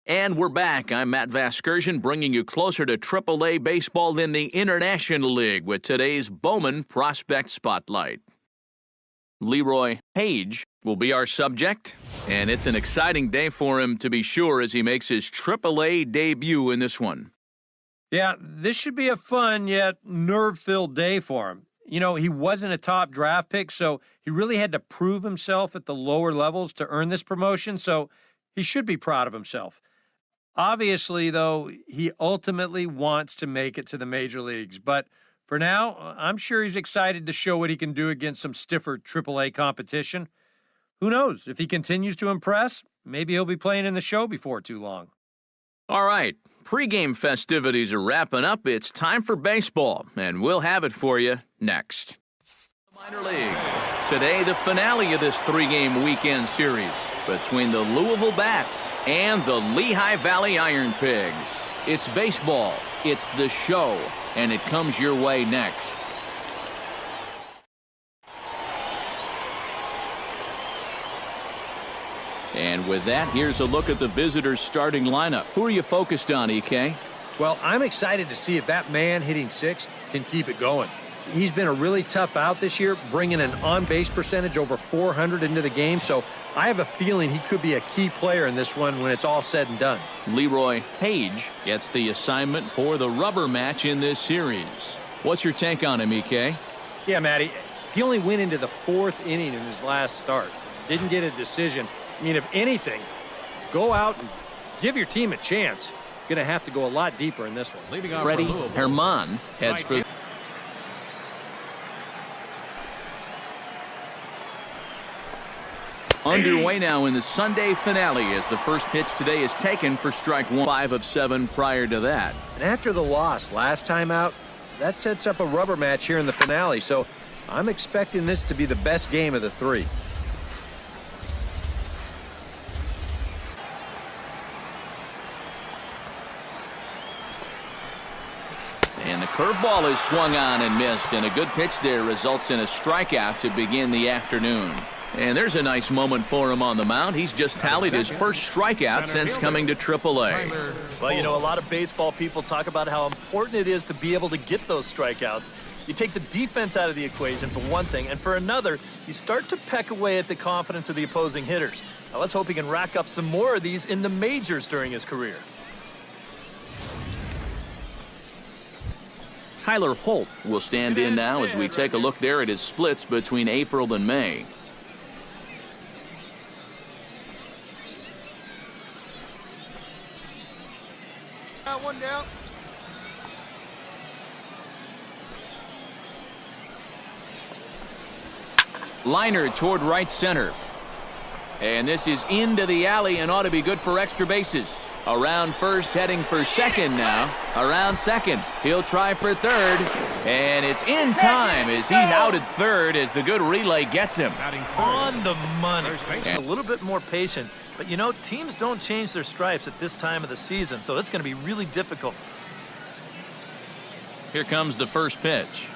And we're back. I'm Matt Vasgersian, bringing you closer to AAA baseball in the International League with today's Bowman Prospect Spotlight. Leroy Paige will be our subject, and it's an exciting day for him to be sure as he makes his AAA debut in this one. Yeah, this should be a fun yet nerve-filled day for him. You know, he wasn't a top draft pick, so he really had to prove himself at the lower levels to earn this promotion, so he should be proud of himself. Obviously, though, he ultimately wants to make it to the major leagues. But for now, I'm sure he's excited to show what he can do against some stiffer AAA competition. Who knows? If he continues to impress, maybe he'll be playing in the show before too long. All right, pregame festivities are wrapping up. It's time for baseball, and we'll have it for you next. Minor League. Today, the finale of this three-game weekend series between the Louisville Bats and the Lehigh Valley Iron Pigs. It's baseball, it's the show, and it comes your way next. And with that, here's a look at the visitors' starting lineup. Who are you focused on, EK? Well, I'm excited to see if that man hitting sixth can keep it going. He's been a really tough out this year, bringing an on-base percentage over 400 into the game, so I have a feeling he could be a key player in this one when it's all said and done. Leroy Paige gets the assignment for the rubber match in this series. What's your take on him, EK? Yeah, Matty, he only went into the fourth inning in his last start. Didn't get a decision. I mean, if anything, go out and give your team a chance. Going to have to go a lot deeper in this one. Freddie Herman heads for... Underway now in the Sunday finale as the first pitch today is taken for strike one. 5 of 7 prior to that. And after the loss last time out, that sets up a rubber match here in the finale, so I'm expecting this to be the best game of the three. And the curveball is swung on and missed, and a good pitch there results in a strikeout to begin the afternoon. And there's a nice moment for him on the mound. He's just tallied his first strikeout since coming to AAA. Well, you know, a lot of baseball people talk about how important it is to be able to get those strikeouts. You take the defense out of the equation for one thing, and for another, you start to peck away at the confidence of the opposing hitters. Now let's hope he can rack up some more of these in the majors during his career. Tyler Holt will stand in now as we take a look there at his splits between April and May. One down. Liner toward right center. And this is into the alley and ought to be good for extra bases. Around first, heading for second now. Around second. He'll try for third. And it's in time as he's out at third as the good relay gets him. On the money. A little bit more patient. But, you know, teams don't change their stripes at this time of the season, so it's going to be really difficult. Here comes the first pitch.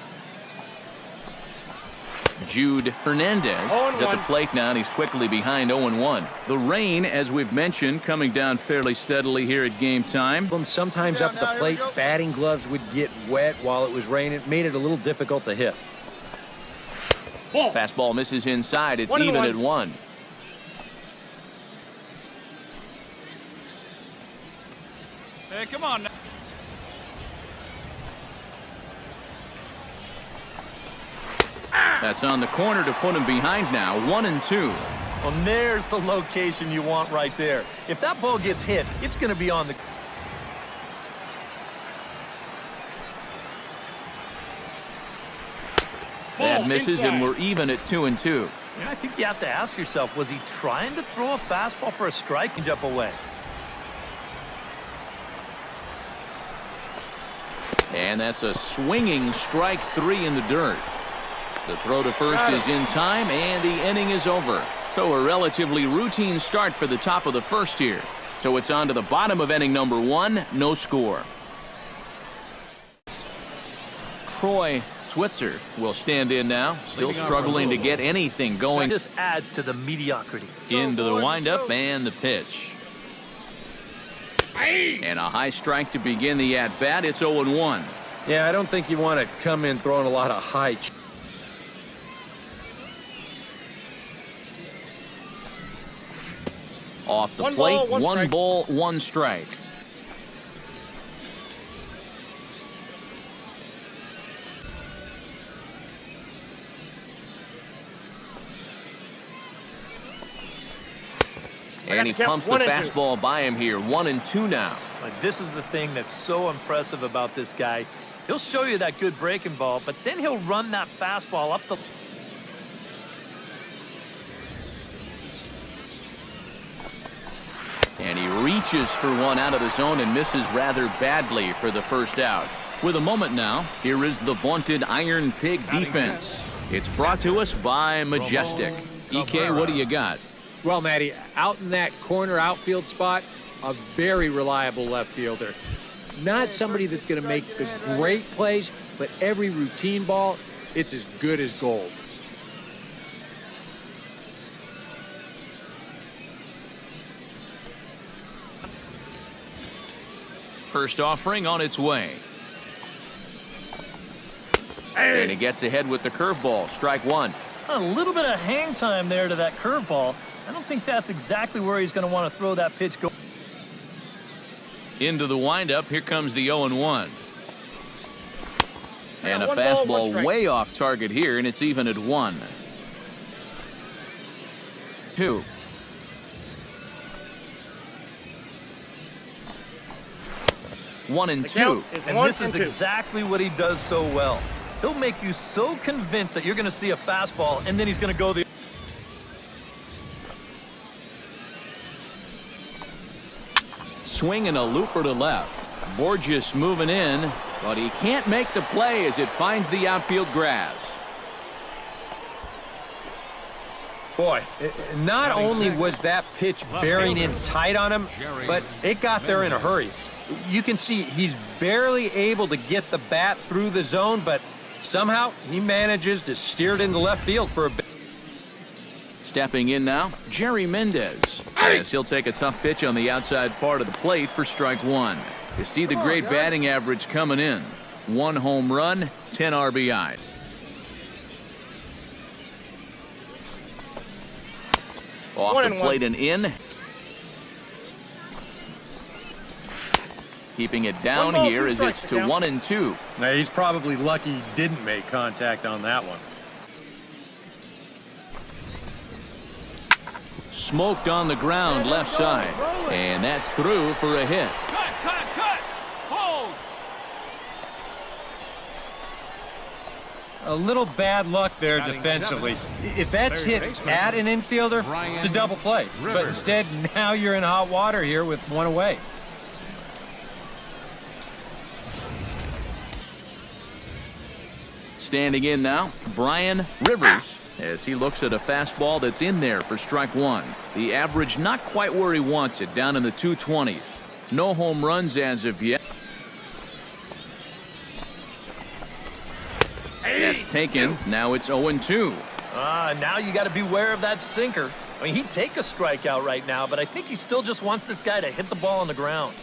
Jude Hernandez is at the plate now, and he's quickly behind 0-1. The rain, as we've mentioned, coming down fairly steadily here at game time. Sometimes up at the plate, batting gloves would get wet while it was raining. It made it a little difficult to hit. Fastball misses inside. It's even at 1. Hey, come on now. That's on the corner to put him behind now. 1-2. Well, there's the location you want right there. If that ball gets hit, it's going to be on the... That misses, and we're even at 2-2. I think you have to ask yourself, was he trying to throw a fastball for a strike and jump away? And that's a swinging strike 3 in the dirt. The throw to first is in time, and the inning is over. So a relatively routine start for the top of the first here. So it's on to the bottom of inning number 1, no score. Troy Switzer will stand in now, still struggling to get anything going. This adds to the mediocrity. Into the windup and the pitch. And a high strike to begin the at-bat. It's 0-1. Yeah, I don't think you want to come in throwing a lot of high. Off the plate, one ball, one strike. And he pumps the fastball by him here. 1-2 now. Like, this is the thing that's so impressive about this guy. He'll show you that good breaking ball, but then he'll run that fastball up the... And he reaches for one out of the zone and misses rather badly for the first out. With a moment now, here is the vaunted Iron Pig defense. It's brought to us by Majestic. EK, what do you got? Well, Matty, out in that corner outfield spot, a very reliable left fielder. Not somebody that's going to make the great plays, but every routine ball, it's as good as gold. First offering on its way. And he gets ahead with the curveball. Strike one. A little bit of hang time there to that curveball. I don't think that's exactly where he's going to want to throw that pitch. Into the windup. Here comes the 0-1. And a fastball way off target here, and it's even at 1. 2. One and two. And this is exactly what he does so well. He'll make you so convinced that you're going to see a fastball, and then he's going to go the... Swing and a looper to left. Borges moving in, but he can't make the play as it finds the outfield grass. Boy, not only was that pitch bearing in tight on him, but it got there in a hurry. You can see he's barely able to get the bat through the zone, but somehow he manages to steer it into left field for a bit. Stepping in now, Jerry Mendez. As he'll take a tough pitch on the outside part of the plate for strike one. You see the great batting average coming in. 1 home run, 10 RBI. Off the plate and in. Keeping it down here as it's to 1-2. Now, he's probably lucky he didn't make contact on that one. Smoked on the ground left side. And that's through for a hit. Cut. Hold. A little bad luck there defensively. If that's hit at an infielder, it's a double play. But instead, now you're in hot water here with one away. Standing in now, Brian Rivers, as he looks at a fastball that's in there for strike one. The average not quite where he wants it, down in the 220s. No home runs as of yet. That's taken. Now it's 0-2. Now you got to beware of that sinker. I mean, he'd take a strikeout right now, but I think he still just wants this guy to hit the ball on the ground.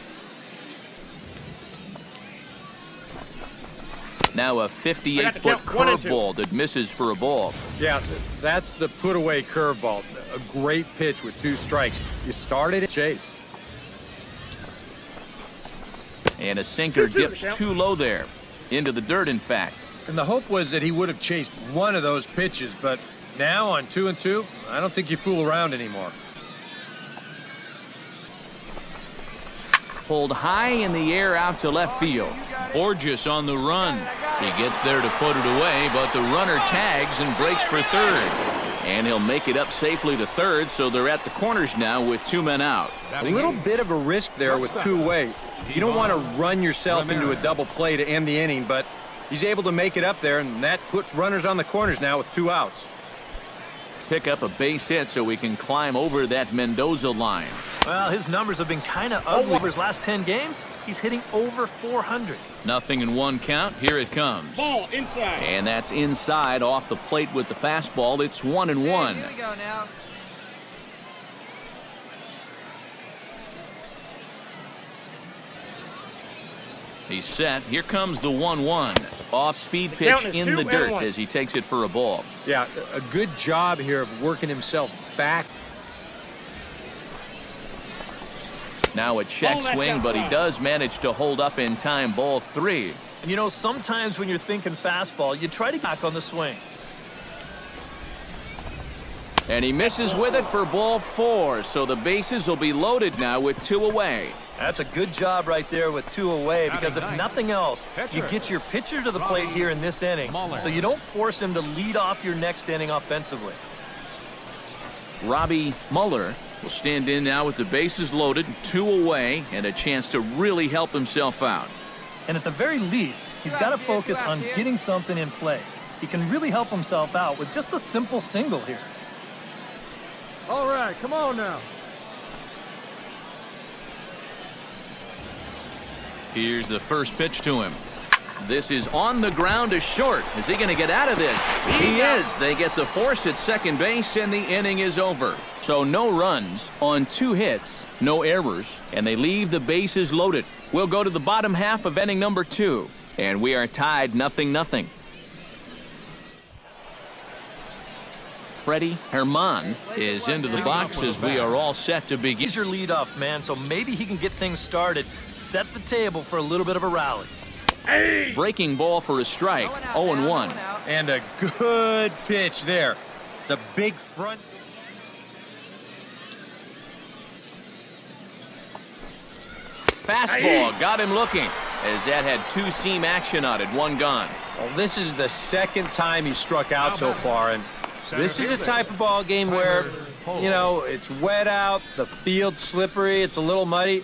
Now a 58-foot curveball that misses for a ball. Yeah, that's the put-away curveball. A great pitch with 2 strikes. You started at chase. And a sinker dips too low there. Into the dirt, in fact. And the hope was that he would have chased one of those pitches, but now on 2-2, I don't think you fool around anymore. Pulled high in the air out to left field. Borges on the run. He gets there to put it away, but the runner tags and breaks for third. And he'll make it up safely to third, so they're at the corners now with 2 men out. A little bit of a risk there with 2 away. You don't want to run yourself into a double play to end the inning, but he's able to make it up there, and that puts runners on the corners now with 2 outs. Pick up a base hit so we can climb over that Mendoza line. Well, his numbers have been kind of ugly over his last 10 games. He's hitting over 400. Nothing in 1 count. Here it comes. Ball inside. And that's inside off the plate with the fastball. It's 1-1. Here we go now. He's set. Here comes the 1-1. Off-speed pitch count is in the 2 and dirt 1. as he takes it for a ball. Yeah, a good job here of working himself back. Now a check Oh, that's swing, but he outside. does manage to hold up in time. Ball 3. And you know, sometimes when you're thinking fastball, you try to back on the swing. And he misses with it for ball 4. So the bases will be loaded now with 2 away. That's a good job right there with 2 away, because if nothing else, you get your pitcher to the plate here in this inning, so you don't force him to lead off your next inning offensively. Robbie Muller will stand in now with the bases loaded, 2 away, and a chance to really help himself out. And at the very least, he's got to focus on getting something in play. He can really help himself out with just a simple single here. All right, come on now. Here's the first pitch to him. This is on the ground to short. Is he going to get out of this? He is. They get the force at second base, and the inning is over. So no runs on 2 hits, no errors, and they leave the bases loaded. We'll go to the bottom half of inning number 2, and we are tied 0-0. Freddie Herman is into the box as we are all set to begin. He's your leadoff man, so maybe he can get things started, set the table for a little bit of a rally. Breaking ball for a strike, 0-1. And a good pitch there. It's a big front. Fastball got him looking as that had 2-seam action on it, 1 gone. Well, this is the second time he struck out so far, and this is a type of ball game where, you know, it's wet out, the field's slippery, it's a little muddy.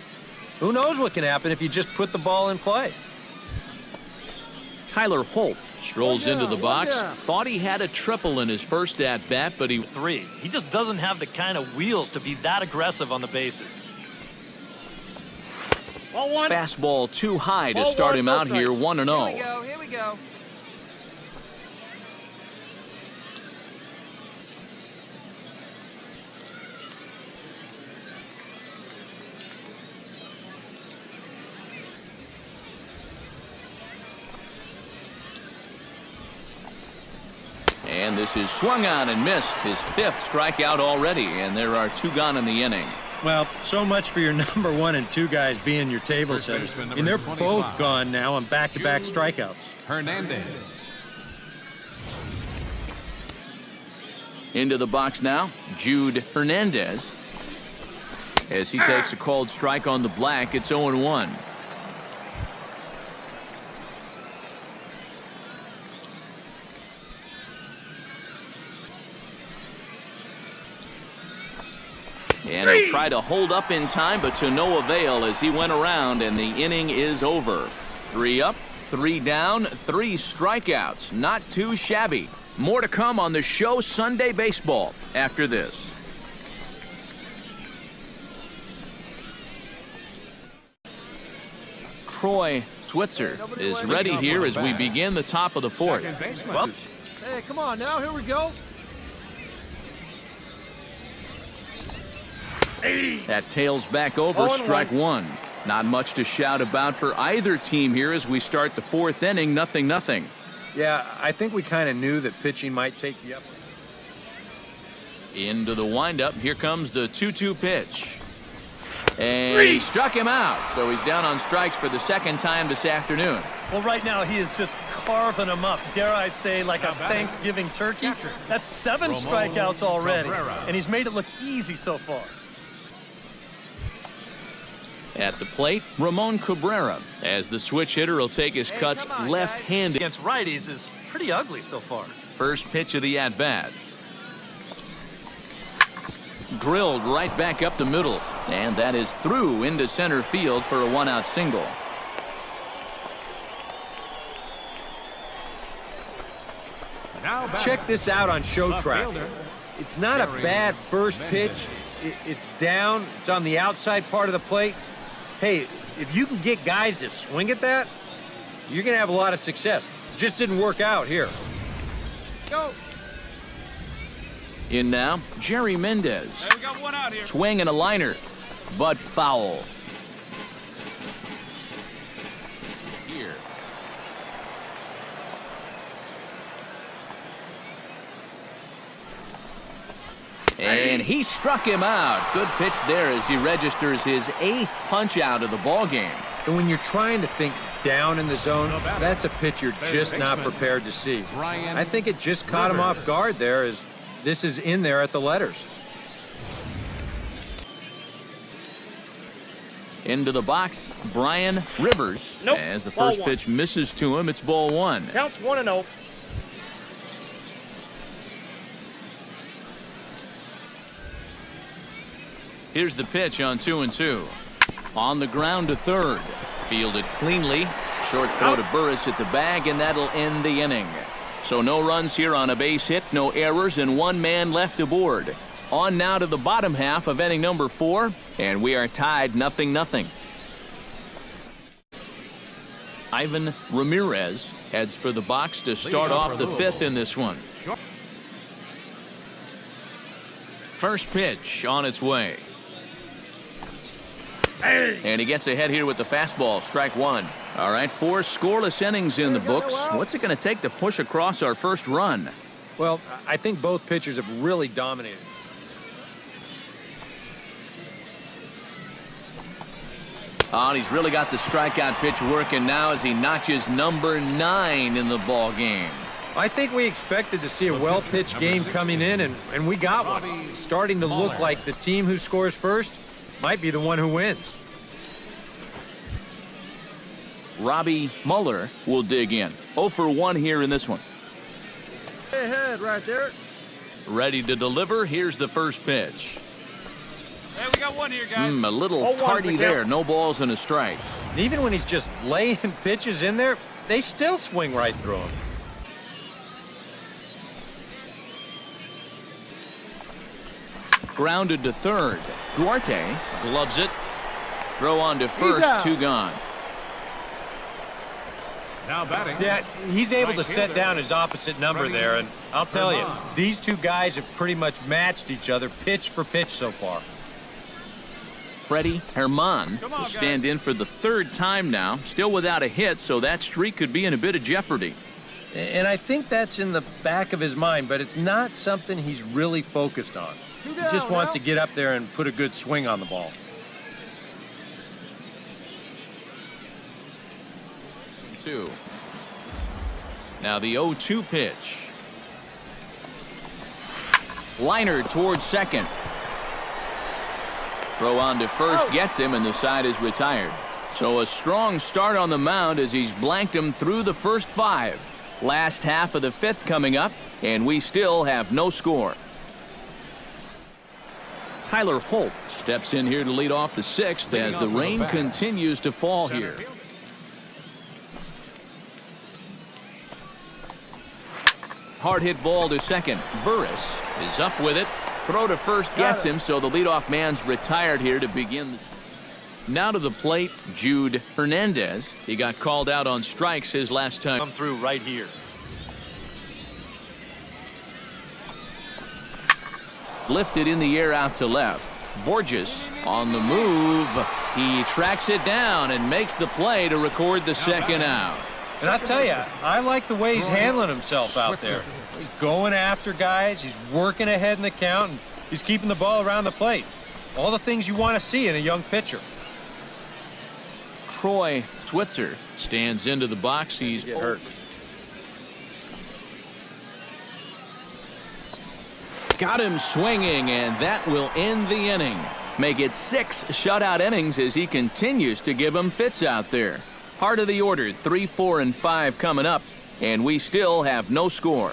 Who knows what can happen if you just put the ball in play? Tyler Holt strolls into the box. Thought he had a triple in his first at-bat, but he... 3. He just doesn't have the kind of wheels to be that aggressive on the bases. Fastball too high to start him out here, 1-0. Here we go. And this is swung on and missed. His 5th strikeout already, and there are 2 gone in the inning. Well, so much for your number 1 and 2 guys being your table setters. And they're both gone now on back-to-back strikeouts. Hernandez. Into the box now, Jude Hernandez. As he takes a called strike on the black, it's 0-1. And he'll try to hold up in time, but to no avail as he went around, and the inning is over. 3 up, 3 down, 3 strikeouts. Not too shabby. More to come on the show Sunday Baseball after this. Troy Switzer is ready here as we begin the top of the 4th. Well, Hey, come on now, here we go. That tails back over, strike 1. Not much to shout about for either team here as we start the 4th inning, 0-0. Yeah, I think we kind of knew that pitching might take the upper. Into the windup, here comes the 2-2 pitch. And he struck him out, so he's down on strikes for the 2nd time this afternoon. well, right now he is just carving them up, dare I say, like a Thanksgiving turkey. That's 7 strikeouts already, and he's made it look easy so far. At the plate, Ramon Cabrera, as the switch hitter will take his cuts left-handed. Against righties is pretty ugly so far. First pitch of the at-bat. Drilled right back up the middle, and that is through into center field for a 1-out single. Check this out on Show Track. It's not a bad first pitch. It's down. It's on the outside part of the plate. Hey, if you can get guys to swing at that, you're going to have a lot of success. Just didn't work out here. Go. In now, Jerry Mendez. We got one out here. Swing and a liner, but foul. And he struck him out. Good pitch there as he registers his 8th punch out of the ball game. And when you're trying to think down in the zone, that's a pitch you're just not prepared to see. I think it just caught him off guard there as this is in there at the letters. Into the box, Brian Rivers. Nope. As the Ball first one. pitch misses to him, it's ball 1. Counts 1-0. Here's the pitch on 2-2. On the ground to third. Fielded cleanly. Short throw to Burris at the bag, and that'll end the inning. So no runs here on a base hit, no errors, and 1 man left aboard. On now to the bottom half of inning number 4, and we are tied 0-0. Ivan Ramirez heads for the box to start off the 5th in this one. First pitch on its way. And he gets ahead here with the fastball, strike 1. All right, 4 scoreless innings in the books. What's it going to take to push across our first run? Well, I think both pitchers have really dominated. Oh, and he's really got the strikeout pitch working now as he notches number 9 in the ball game. I think we expected to see a well-pitched game coming in, and we got one. Starting to look like the team who scores first might be the one who wins. Robbie Muller will dig in. 0 for 1 here in this one. Ahead right there. Ready to deliver. Here's the first pitch. Hey, we got one here, guys. A little tardy there. No balls and a strike. And even when he's just laying pitches in there, they still swing right through him. Grounded to third. Duarte gloves it. Throw on to first. 2 gone. Now batting. Yeah, he's able to set down his opposite number there, and I'll tell you, these two guys have pretty much matched each other pitch for pitch so far. Freddie Herman will stand in for the 3rd time now. Still without a hit, so that streak could be in a bit of jeopardy. And I think that's in the back of his mind, but it's not something he's really focused on. He just wants to get up there and put a good swing on the ball. Now the 0-2 pitch. Liner towards second. Throw on to first gets him, and the side is retired. So a strong start on the mound as he's blanked him through the first 5. Last half of the 5th coming up, and we still have no score. Tyler Holt steps in here to lead off the 6th as the rain continues to fall here. Hard hit ball to second. Burris is up with it. Throw to first gets him, so the leadoff man's retired here to begin. Now to the plate, Jude Hernandez. He got called out on strikes his last time. Come through right here. Lifted in the air out to left. Borges on the move. He tracks it down and makes the play to record the 2nd out. And I'll tell you, I like the way he's handling himself out there. He's going after guys, he's working ahead in the count, and he's keeping the ball around the plate. All the things you want to see in a young pitcher. Troy Switzer stands into the box. He's hurt. Got him swinging, and that will end the inning. Make it 6 shutout innings as he continues to give him fits out there. Heart of the order, 3, 4, and 5 coming up, and we still have no score.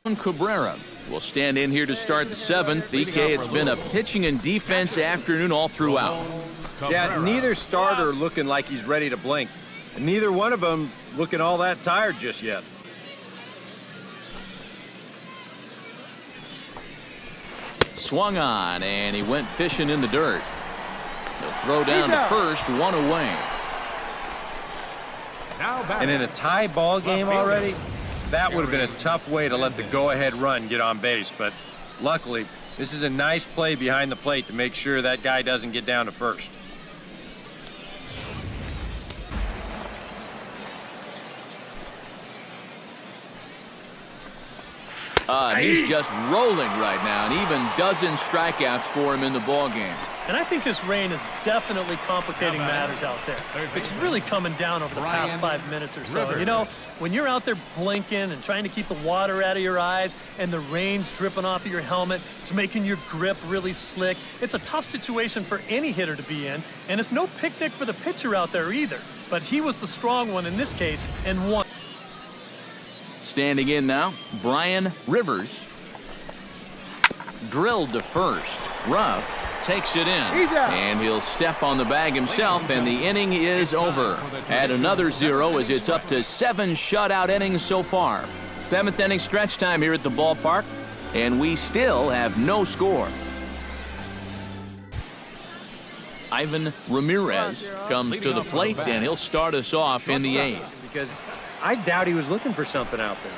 Cabrera will stand in here to start the 7th. EK, it's been a pitching and defense afternoon all throughout. Yeah, neither starter looking like he's ready to blink, and neither one of them looking all that tired just yet. Swung on, and he went fishing in the dirt. The throw down to first, 1 away. And in a tie ball game already, that would have been a tough way to let the go-ahead run get on base. But luckily, this is a nice play behind the plate to make sure that guy doesn't get down to first. He's just rolling right now, and even dozens strikeouts for him in the ballgame. And I think this rain is definitely complicating matters out there. It's really coming down over the past 5 minutes or so. You know, when you're out there blinking and trying to keep the water out of your eyes and the rain's dripping off of your helmet, it's making your grip really slick. It's a tough situation for any hitter to be in, and it's no picnic for the pitcher out there either. But he was the strong one in this case and won. Standing in now, Brian Rivers. Drilled to first. Ruff takes it in, and he'll step on the bag himself, and the inning is over. Add another 0 as it's up to 7 shutout innings so far. 7th inning stretch time here at the ballpark, and we still have no score. Ivan Ramirez comes to the plate, and he'll start us off in the 8th. Because I doubt he was looking for something out there.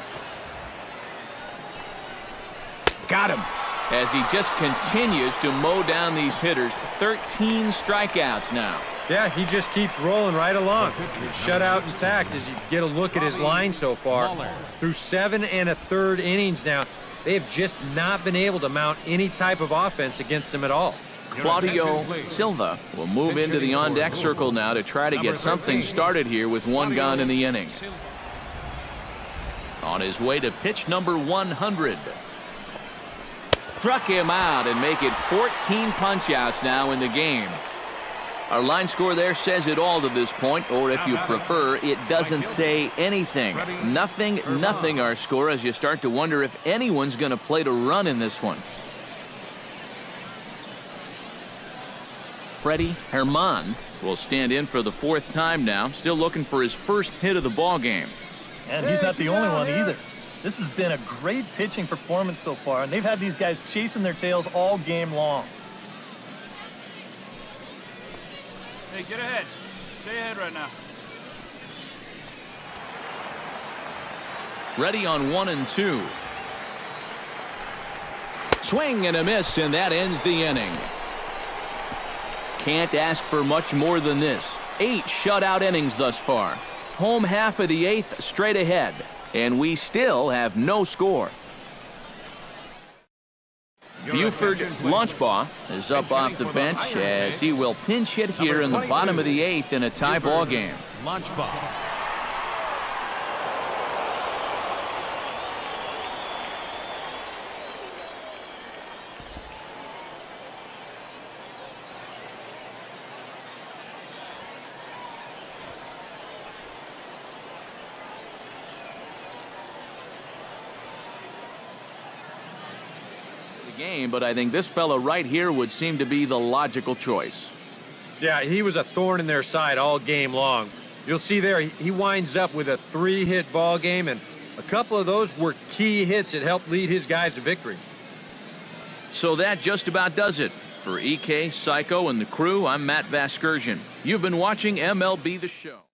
Got him. As he just continues to mow down these hitters. 13 strikeouts now. Yeah, he just keeps rolling right along. Shut out intact as you get a look at his line so far. Through 7 1/3 innings now, they have just not been able to mount any type of offense against him at all. Claudio Silva will move into the on-deck circle now to try to get something started here with 1 gone in the inning. On his way to pitch number 100. Struck him out and make it 14 punch-outs now in the game. Our line score there says it all to this point, or if you prefer, it doesn't say anything. Nothing our score, as you start to wonder if anyone's going to play to run in this one. Freddie Herman will stand in for the 4th time now, still looking for his first hit of the ball game. And he's not the only one either. This has been a great pitching performance so far, and they've had these guys chasing their tails all game long. Hey, get ahead. Stay ahead right now. Ready on 1 and 2. Swing and a miss, and that ends the inning. Can't ask for much more than this. 8 shutout innings thus far. Home half of the 8th straight ahead. And we still have no score. Buford Launchbaugh is up off the bench as he will pinch hit here in the bottom of the 8th in a tie ball game. Game, but I think this fella right here would seem to be the logical choice. Yeah, he was a thorn in their side all game long. You'll see there, he winds up with a 3-hit ball game, and a couple of those were key hits that helped lead his guys to victory. So that just about does it. For EK, Psycho, and the crew, I'm Matt Vasgersian. You've been watching MLB The Show.